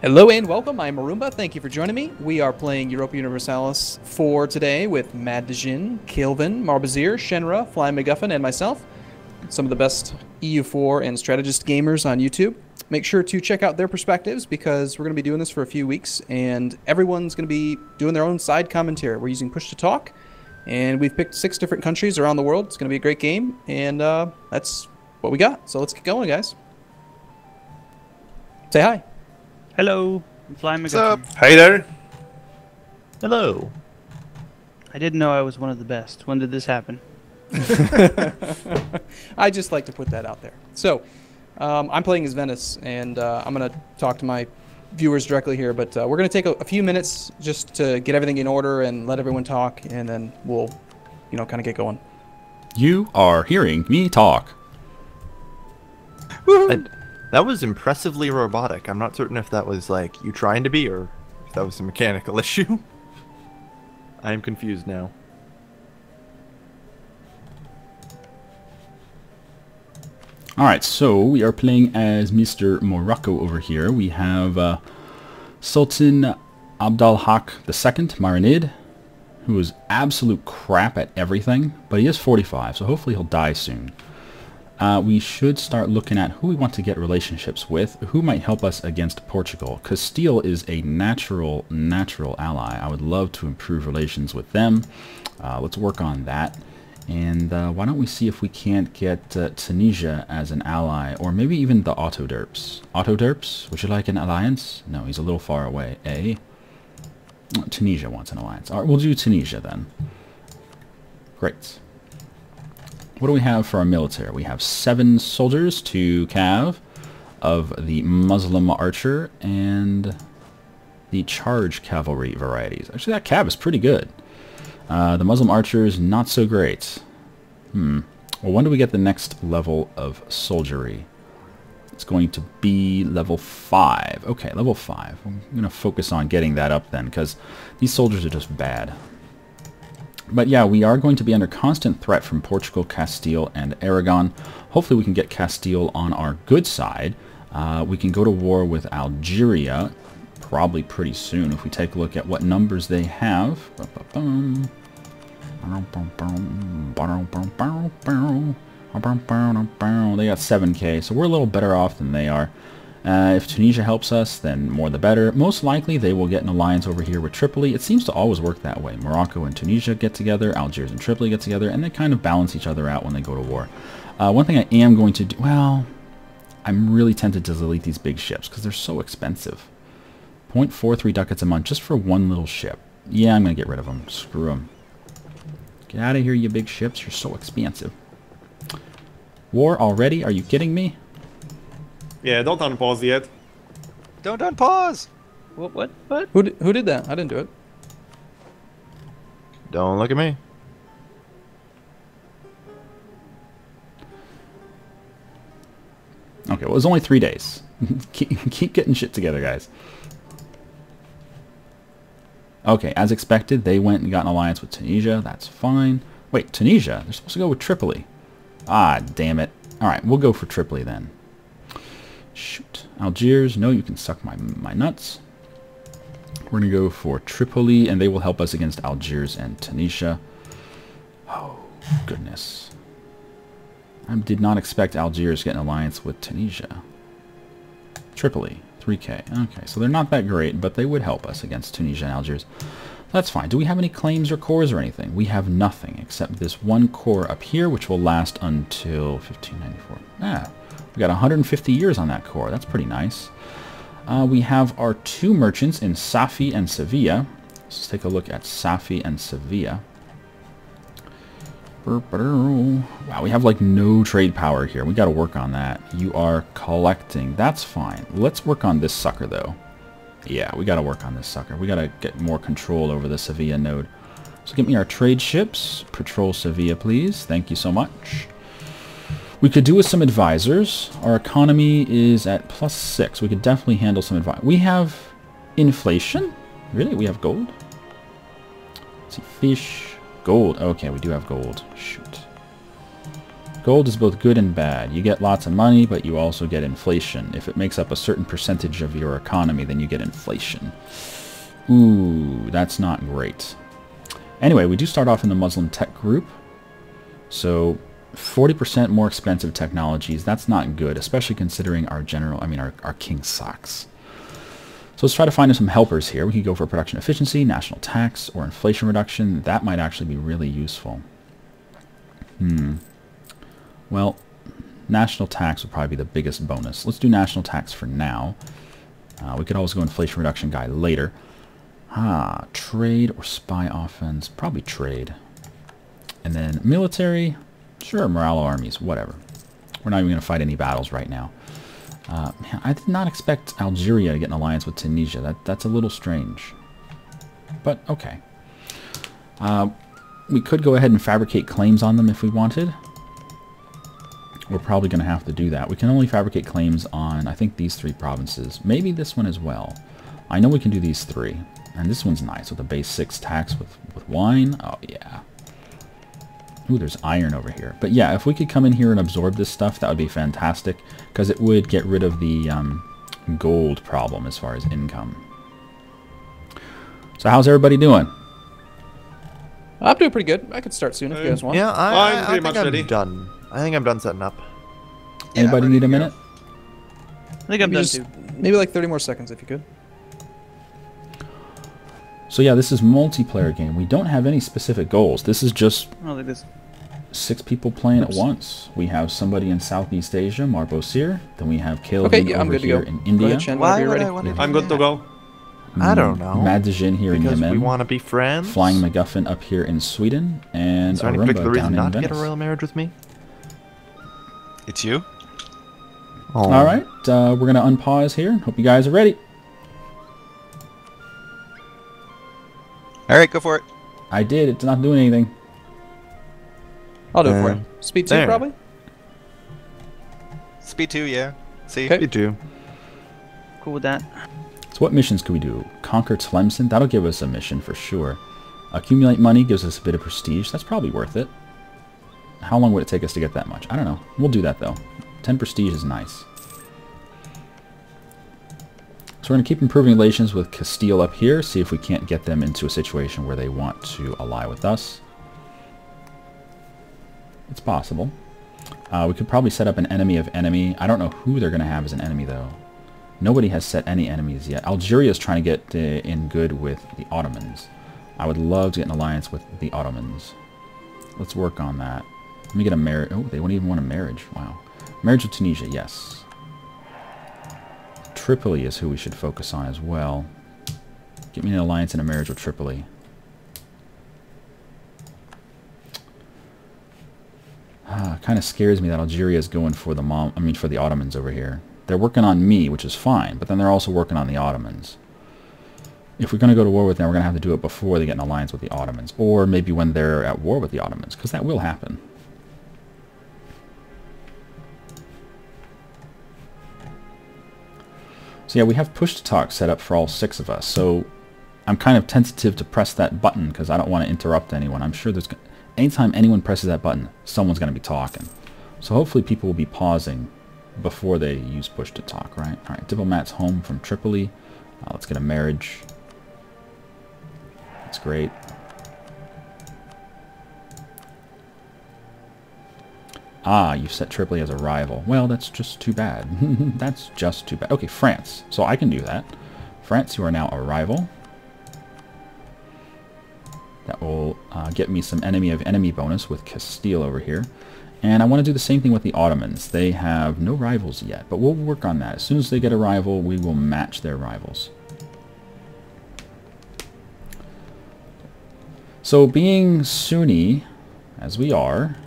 Hello and welcome, I'm Arumba, thank you for joining me. We are playing Europa Universalis 4 today with MacGuffin, Kailvin, Marbozir, Shenra, FlyingMacGuffin, and myself. Some of the best EU4 and strategist gamers on YouTube. Make sure to check out their perspectives because we're going to be doing this for a few weeks and everyone's going to be doing their own side commentary. We're using push to talk and we've picked 6 different countries around the world. It's going to be a great game and that's what we got. So let's get going, guys. Say hi. Hello, I'm FlyingMacGuffin. What's up? Hey there. Hello. I didn't know I was one of the best. When did this happen? I just like to put that out there. So, I'm playing as Venice, and I'm going to talk to my viewers directly here, but we're going to take a few minutes just to get everything in order and let everyone talk, and then we'll, kind of get going. You are hearing me talk. That was impressively robotic. I'm not certain if that was like you trying to be or if that was a mechanical issue. I am confused now. Alright, so we are playing as Mr. Morocco over here. We have Sultan Abdelhak II, Marinid, who is absolute crap at everything, but he is 45, so hopefully he'll die soon. We should start looking at who we want to get relationships with, who might help us against Portugal. Castile is a natural ally. I would love to improve relations with them. Let's work on that. And why don't we see if we can't get Tunisia as an ally, or maybe even the Autoderps. Autoderps, would you like an alliance? No, he's a little far away. Tunisia wants an alliance. All right, we'll do Tunisia then. Great. What do we have for our military? We have 7 soldiers, 2 cav of the Muslim archer and the charge cavalry varieties. Actually, that cav is pretty good. The Muslim archer is not so great. Well, when do we get the next level of soldiery? It's going to be level 5. Okay, level 5. I'm going to focus on getting that up then, because these soldiers are just bad. But yeah, we are going to be under constant threat from Portugal, Castile, and Aragon. Hopefully we can get Castile on our good side. We can go to war with Algeria probably pretty soon if we take a look at what numbers they have. They got 7k, so we're a little better off than they are. If Tunisia helps us, then more the better. Most likely they will get an alliance over here with Tripoli. It seems to always work that way. Morocco and Tunisia get together, Algiers and Tripoli get together, and they kind of balance each other out when they go to war. One thing I am going to do, well, I'm really tempted to delete these big ships because they're so expensive. 0.43 ducats a month just for one little ship. Yeah, I'm going to get rid of them. Screw them. Get out of here, you big ships. You're so expensive. War already? Are you kidding me? Yeah, don't unpause yet. Don't unpause! What? Who did that? I didn't do it. Don't look at me. Okay, well, it was only 3 days. keep getting shit together, guys. Okay, as expected, they went and got an alliance with Tunisia. That's fine. Wait, Tunisia? They're supposed to go with Tripoli. Ah, damn it. Alright, we'll go for Tripoli then. Shoot. Algiers, no, you can suck my nuts. We're going to go for Tripoli, and they will help us against Algiers and Tunisia. Oh, goodness. I did not expect Algiers to get an alliance with Tunisia. Tripoli, 3k. Okay, so they're not that great, but they would help us against Tunisia and Algiers. That's fine. Do we have any claims or cores or anything? We have nothing except this one core up here, which will last until 1594. Ah, we got 150 years on that core. That's pretty nice. We have our 2 merchants in Safi and Sevilla. Let's take a look at Safi and Sevilla. Wow, we have like no trade power here. We got to work on that. You are collecting. That's fine. Let's work on this sucker though. Yeah, we got to work on this sucker. We got to get more control over the Sevilla node. So get me our trade ships. Patrol Sevilla, please. Thank you so much. We could do with some advisors. Our economy is at +6. We could definitely handle some advice. We have inflation? Really? We have gold? Let's see. Fish. Gold. Okay, we do have gold. Shoot. Gold is both good and bad. You get lots of money, but you also get inflation. If it makes up a certain percentage of your economy, then you get inflation. Ooh, that's not great. Anyway, we do start off in the Muslim tech group. So 40% more expensive technologies. That's not good, especially considering our our king sucks. So let's try to find some helpers here. We could go for production efficiency, national tax, or inflation reduction. That might actually be really useful. Well, national tax would probably be the biggest bonus. Let's do national tax for now. We could always go inflation reduction guy later. Trade or spy offense? Probably trade. And then military? Sure, morale armies, whatever. We're not even going to fight any battles right now. Man, I did not expect Algeria to get an alliance with Tunisia. That's a little strange. But, okay. We could go ahead and fabricate claims on them if we wanted. We're probably going to have to do that. We can only fabricate claims on, I think, these 3 provinces. Maybe this one as well. I know we can do these 3. And this one's nice with a base 6 tax with wine. Oh, yeah. Ooh, there's iron over here. But yeah, if we could come in here and absorb this stuff, that would be fantastic. Because it would get rid of the gold problem as far as income. So how's everybody doing? I'm doing pretty good. I could start soon if you guys want. Yeah, I'm I pretty think much ready. I'm done. I think I'm done setting up. Anybody need a minute? I think I'm Maybe done just- too. Maybe like 30 more seconds if you could. So yeah, this is multiplayer game. We don't have any specific goals. This is just I don't think this. 6 people playing at once. We have somebody in Southeast Asia, Marbozir. Then we have Kailvin Okay, yeah, I'm over good to here go. in Go India. ahead, Shen, Why whenever you're would ready. I want to do I'm good to that? go. I don't know. MacGuffin here in Because Yemen. we want to be friends. FlyingMacGuffin up here in Sweden. And Is there any Arumba particular reason down in not to get a Venice. royal marriage with me? It's you? Oh. All right, we're going to unpause here. Hope you guys are ready. All right, go for it. I did. It's not doing anything. I'll do it for you. Speed 2 there. probably? Speed 2, yeah. See? Okay. Me too. Cool with that. So what missions could we do? Conquer Tlemcen? That'll give us a mission for sure. Accumulate money gives us a bit of prestige. That's probably worth it. How long would it take us to get that much? I don't know. We'll do that though. 10 prestige is nice. So we're going to keep improving relations with Castile up here. See if we can't get them into a situation where they want to ally with us. It's possible. We could probably set up an enemy of enemy. I don't know who they're going to have as an enemy though. Nobody has set any enemies yet. Algeria is trying to get in good with the Ottomans. I would love to get an alliance with the Ottomans. Let's work on that. Let me get a marriage. Oh, they wouldn't even want a marriage. Wow. Marriage with Tunisia, yes. Tripoli is who we should focus on as well. Get me an alliance and a marriage with Tripoli. Kind of scares me that Algeria is going for the for the Ottomans over here. They're working on me, which is fine, but then they're also working on the Ottomans. If we're going to go to war with them, we're going to have to do it before they get an alliance with the Ottomans, or maybe when they're at war with the Ottomans, because that will happen. So yeah, we have push to talk set up for all 6 of us, so I'm kind of tentative to press that button because I don't want to interrupt anyone. I'm sure there's... Anytime anyone presses that button, someone's going to be talking. So hopefully people will be pausing before they use push to talk, right? All right, diplomats home from Tripoli. Let's get a marriage. That's great. You've set Tripoli as a rival. Well, that's just too bad. That's just too bad. Okay, France. So I can do that. France, you are now a rival. That will get me some enemy of enemy bonus with Castile over here. And I want to do the same thing with the Ottomans. They have no rivals yet, but we'll work on that. As soon as they get a rival, we will match their rivals. So being Sunni, as we are,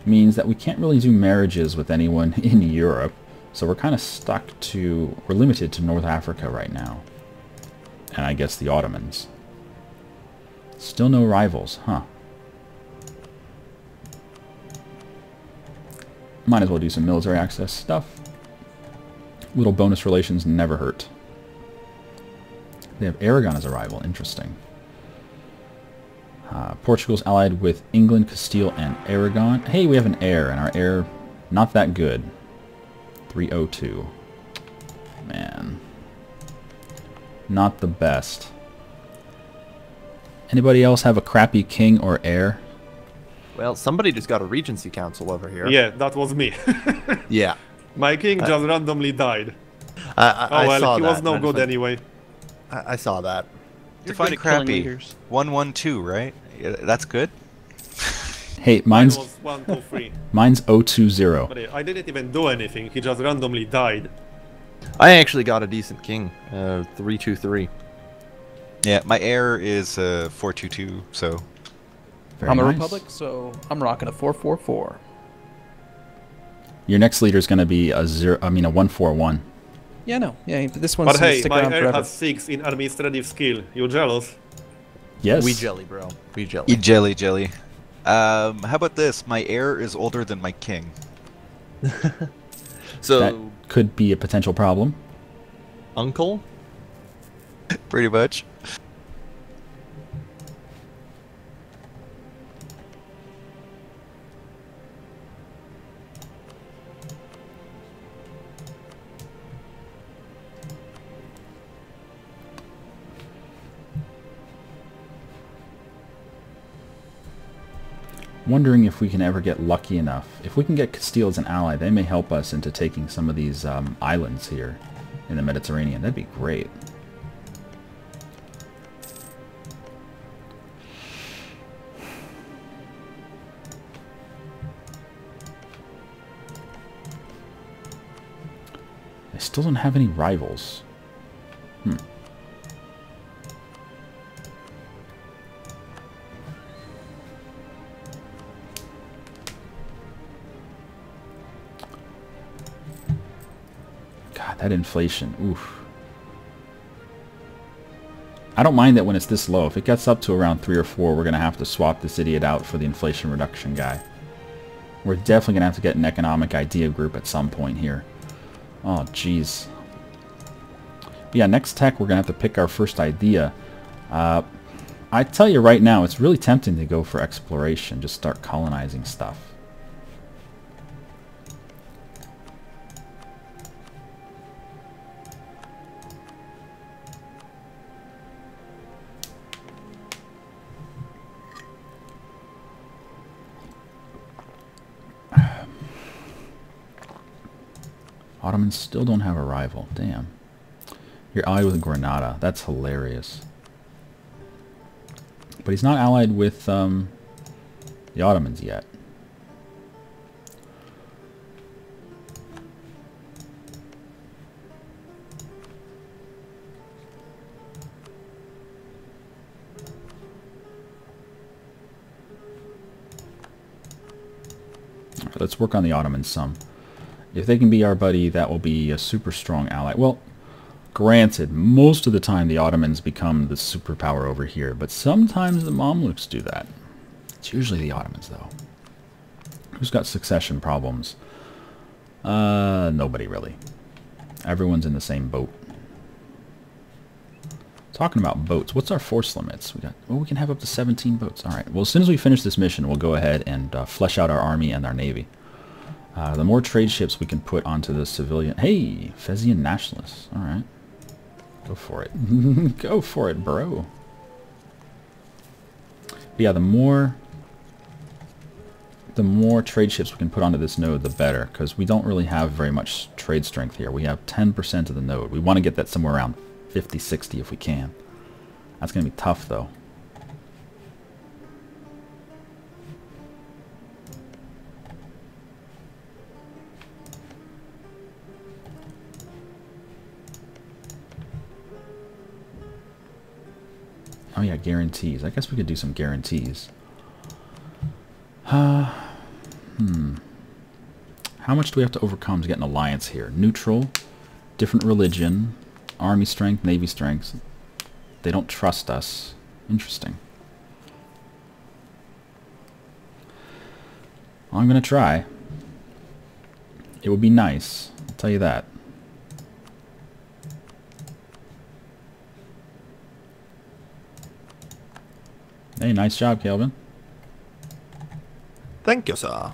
means that we can't really do marriages with anyone in Europe. So we're kind of stuck to, we're limited to North Africa right now. And I guess the Ottomans. Still no rivals, huh? Might as well do some military access stuff. Little bonus relations never hurt. They have Aragon as a rival, interesting. Portugal's allied with England, Castile, and Aragon. Hey, we have an heir, and our heir, not that good. 302. Man. Not the best. Anybody else have a crappy king or heir? Well, somebody just got a regency council over here. Yeah, that was me. Yeah. My king just randomly died. I Oh well, saw he that, was no and good it's anyway. like- I saw that. You're Define good at killing crappy. leaders. 112, right? Yeah, that's good. Hey, Mine mine's was 1, 2, 3. mine's 020. But I didn't even do anything. He just randomly died. I actually got a decent king. 323. Yeah, my heir is 422, so Very I'm a nice. republic, so I'm rocking a 444. Your next leader is going to be a 141. Yeah, no. Yeah, this one's But gonna hey, stick my around heir forever. has 6 in administrative skill. You jealous? Yes. We jelly, bro. We jelly. eat jelly, jelly. How about this? My heir is older than my king. So, That could be a potential problem. uncle? Pretty much. Wondering if we can ever get lucky enough. If we can get Castile as an ally, they may help us into taking some of these islands here in the Mediterranean. That'd be great. I still don't have any rivals. God, that inflation. Oof. I don't mind that when it's this low. If it gets up to around 3 or 4, we're going to have to swap this idiot out for the inflation reduction guy. We're definitely going to have to get an economic idea group at some point here. Oh, jeez. But yeah, next tech, we're going to have to pick our first idea. I tell you right now, it's really tempting to go for exploration. Just start colonizing stuff. Ottomans still don't have a rival. Damn. You're allied with Granada. That's hilarious. But he's not allied with the Ottomans yet. All right, let's work on the Ottomans some. If they can be our buddy, that will be a super strong ally. Well, granted, most of the time the Ottomans become the superpower over here, but sometimes the Mamluks do that. It's usually the Ottomans, though. Who's got succession problems? Nobody, really. Everyone's in the same boat. Talking about boats, what's our force limits? We can have up to 17 boats. All right, well, as soon as we finish this mission, we'll go ahead and flesh out our army and our navy. The more trade ships we can put onto the civilian... Hey, Fezian Nationalists. All right. Go for it. Go for it, bro. But yeah, the more trade ships we can put onto this node, the better, because we don't really have very much trade strength here. We have 10% of the node. We want to get that somewhere around 50, 60 if we can. That's going to be tough, though. Oh yeah, guarantees. I guess we could do some guarantees. How much do we have to overcome to get an alliance here? Neutral, different religion, army strength, navy strength. They don't trust us. Interesting. Well, I'm going to try. It would be nice, I'll tell you that. Hey, nice job, Kailvin. Thank you, sir.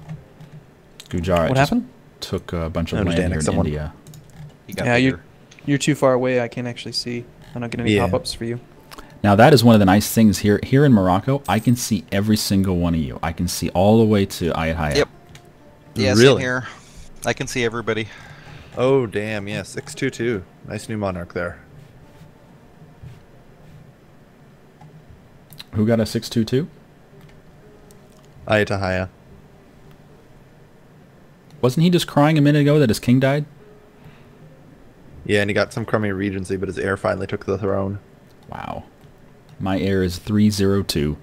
Gujarat What just happened? took a bunch of I'm land just here in someone. India. He got Yeah, bigger. you're too far away. I can't actually see. I don't get any Yeah. pop-ups for you. Now that is one of the nice things here. Here in Morocco, I can see every single one of you. I can see all the way to Ayutthaya. Yep. Yeah, same Really? here. I can see everybody. Oh, damn, yeah, 622. Nice new monarch there. Who got a 622? Ayutthaya. Wasn't he just crying a minute ago that his king died? Yeah, and he got some crummy regency, but his heir finally took the throne. Wow. My heir is 302.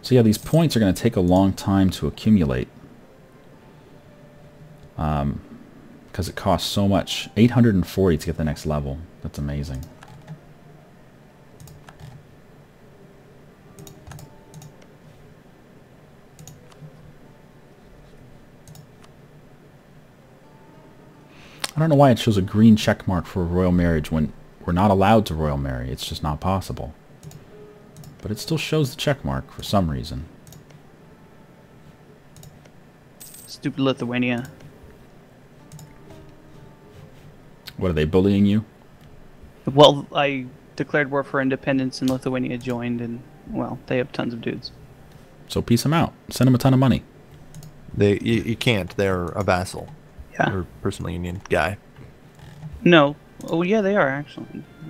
So yeah, these points are going to take a long time to accumulate. Because it costs so much. 840 to get the next level. That's amazing. I don't know why it shows a green check mark for a royal marriage when we're not allowed to royal marry. It's just not possible. But it still shows the check mark for some reason. Stupid Lithuania. What, are they bullying you? Well, I declared war for independence and Lithuania joined, and, well, they have tons of dudes. So peace them out. Send them a ton of money. You can't. They're a vassal. Yeah. Or personal union guy. No. Oh, yeah, they are, actually.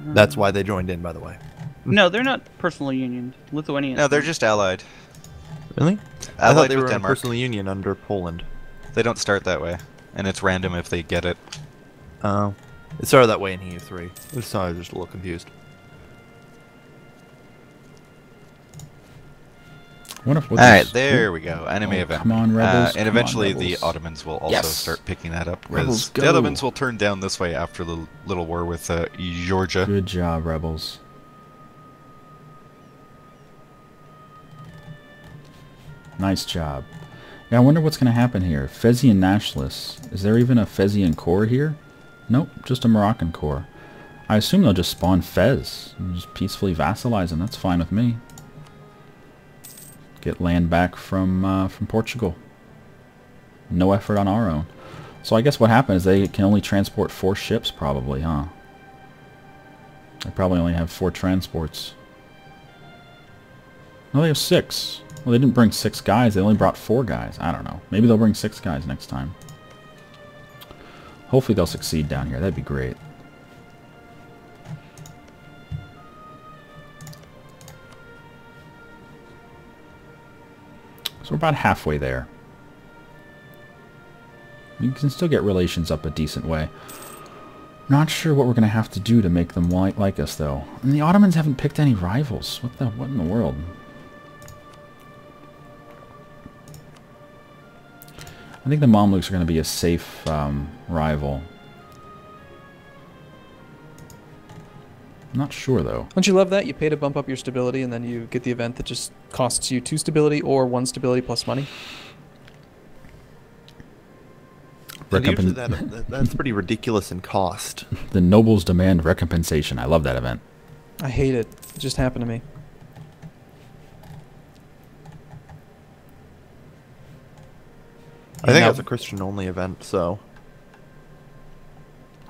That's why they joined in, by the way. No, they're not personal union. Lithuania. No, they're just allied. Really? I Allied thought they with were in a Denmark. personal union under Poland. They don't start that way, and it's random if they get it. Oh. It started that way in EU3. So I was just a little confused. Wonder if Alright, there we go. Anime Oh, event. come on, rebels. And Come on, eventually the rebels. Ottomans will also Yes. start picking that up. Rebels, Because the go. Ottomans will turn down this way after the little war with Georgia. Good job, rebels. Nice job. Yeah, I wonder what's going to happen here. Fezian Nationalists. Is there even a Fezian core here? Nope, just a Moroccan core. I assume they'll just spawn Fez and just peacefully vassalize them. That's fine with me. Get land back from Portugal. No effort on our own. So I guess what happened is they can only transport 4 ships probably, huh? They probably only have 4 transports. No, they have 6. Well, they didn't bring 6 guys. They only brought 4 guys. I don't know. Maybe they'll bring 6 guys next time. Hopefully they'll succeed down here. That'd be great. So we're about halfway there. We can still get relations up a decent way. Not sure what we're going to have to do to make them like us, though. And the Ottomans haven't picked any rivals. What in the world? I think the Mamluks are going to be a safe rival. Not sure, though. Don't you love that? You pay to bump up your stability, and then you get the event that just costs you 2 stability or 1 stability plus money. And usually that's pretty ridiculous in cost. The nobles demand recompensation. I love that event. I hate it. It just happened to me. I think now- that's a Christian-only event, so...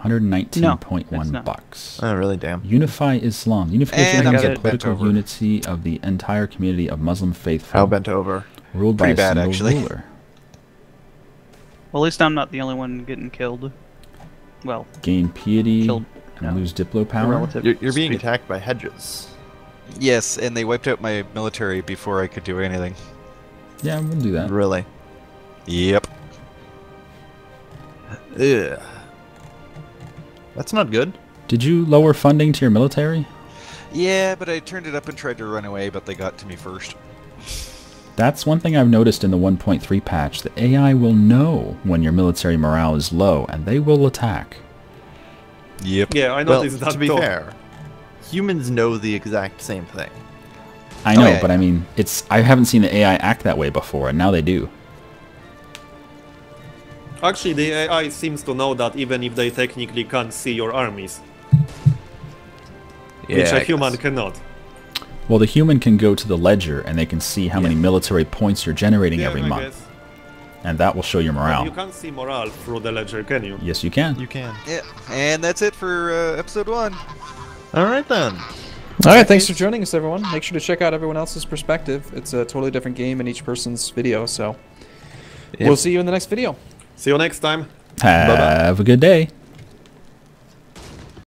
119.1 No, it's not. bucks. Oh, really? Damn. Unify Islam. Unification And I'm brings the getting bent political over. unity of the entire community of Muslim faithful. How bent over? Ruled by Pretty a bad, single actually. ruler. Well, at least I'm not the only one getting killed. Well, Gain piety Killed, and no. lose diplo a power. relative. You're being Speak- attacked by hedges. Yes, and they wiped out my military before I could do anything. Yeah, we'll do that. Really? Yep. Ugh. That's not good. Did you lower funding to your military? Yeah, but I turned it up and tried to run away, but they got to me first. That's one thing I've noticed in the 1.3 patch. The AI will know when your military morale is low, and they will attack. Yep. Yeah, I Well, noticed that to be too. fair, humans know the exact same thing. I know, yeah, but I mean, I haven't seen the AI act that way before, and now they do. Actually, the AI seems to know that even if they technically can't see your armies, which a human cannot. Well, the human can go to the ledger and they can see how many military points you're generating every I month. guess. And that will show your morale. You can't see morale through the ledger, can you? Yes, you can. You can. Yeah, and that's it for episode 1. All right then. All right, thanks for joining us, everyone. Make sure to check out everyone else's perspective. It's a totally different game in each person's video, so we'll see you in the next video. See you next time. Have a good day.